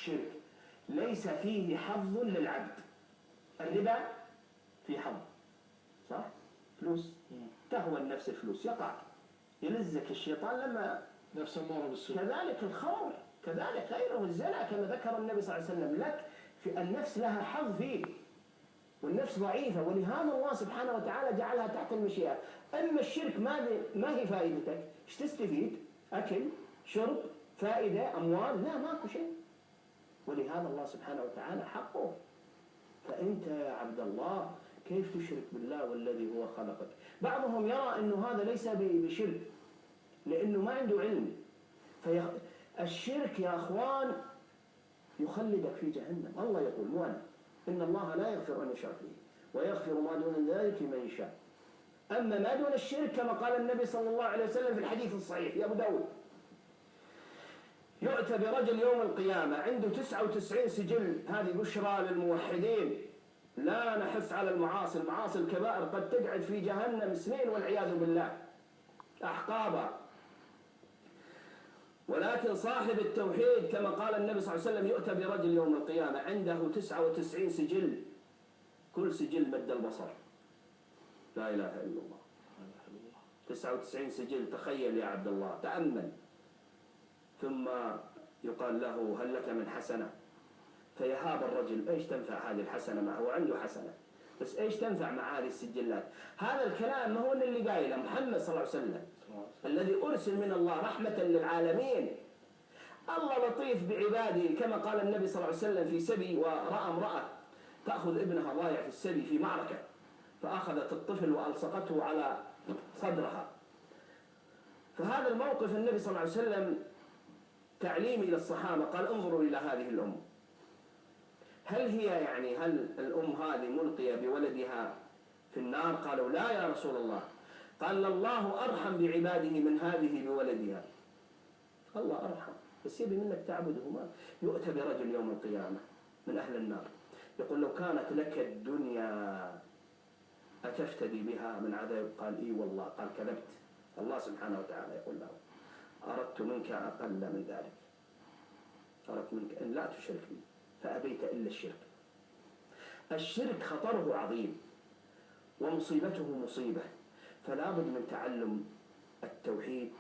الشرك ليس فيه حظ للعبد. الربا في حظ، صح؟ فلوس، تهوى النفس الفلوس، يقع يلزك الشيطان لما نفس أمارة بالسوء. كذلك الخمر، كذلك غيره، الزنا كما ذكر النبي صلى الله عليه وسلم لك في النفس لها حظ فيه، والنفس ضعيفة، ولهذا الله سبحانه وتعالى جعلها تحت المشيئة. أما الشرك ما هي فائدتك؟ ايش تستفيد؟ أكل، شرب، فائدة، أموال؟ لا، ماكو شيء. ولهذا الله سبحانه وتعالى حقه. فأنت يا عبد الله كيف تشرك بالله والذي هو خلقك؟ بعضهم يرى أنه هذا ليس بشرك لأنه ما عنده علم. الشرك يا أخوان يخلدك في جهنم. الله يقول مو أنا، إن الله لا يغفر أن يشرك به ويغفر ما دون ذلك من يشاء. أما ما دون الشرك كما قال النبي صلى الله عليه وسلم في الحديث الصحيح في أبو داود: يؤتى برجل يوم القيامة عنده 99 سجل، هذه بشرى للموحدين، لا نحث على المعاصي، المعاصي الكبائر قد تقعد في جهنم سنين والعياذ بالله أحقابا، ولكن صاحب التوحيد كما قال النبي صلى الله عليه وسلم يؤتى برجل يوم القيامة عنده 99 سجل، كل سجل مد البصر، لا إله إلا الله. 99 سجل، تخيل يا عبد الله، تأمل. ثم يقال له هل لك من حسنة؟ فيهاب الرجل، ايش تنفع هذه الحسنة معه؟ هو عنده حسنة بس ايش تنفع مع هذه السجلات؟ هذا الكلام ما هو اللي قايله محمد صلى الله عليه وسلم الذي أرسل من الله رحمة للعالمين. الله لطيف بعباده كما قال النبي صلى الله عليه وسلم في سبي، ورأى امرأة تأخذ ابنها ضايع في السبي في معركة، فأخذت الطفل وألصقته على صدرها. فهذا الموقف النبي صلى الله عليه وسلم تعليم إلى الصحابة، قال انظروا إلى هذه الأم، هل الأم هذه ملقية بولدها في النار؟ قالوا لا يا رسول الله. قال الله أرحم بعباده من هذه بولدها. الله أرحم، بس يبي منك تعبده. ما يؤتى برجل يوم القيامة من أهل النار يقول لو كانت لك الدنيا أتفتدي بها من عذاب؟ قال إي والله. قال كذبت. الله سبحانه وتعالى يقول له أردت منك أقل من ذلك، أردت منك أن لا تشرك بي فأبيت إلا الشرك. الشرك خطره عظيم ومصيبته مصيبة، فلا بد من تعلم التوحيد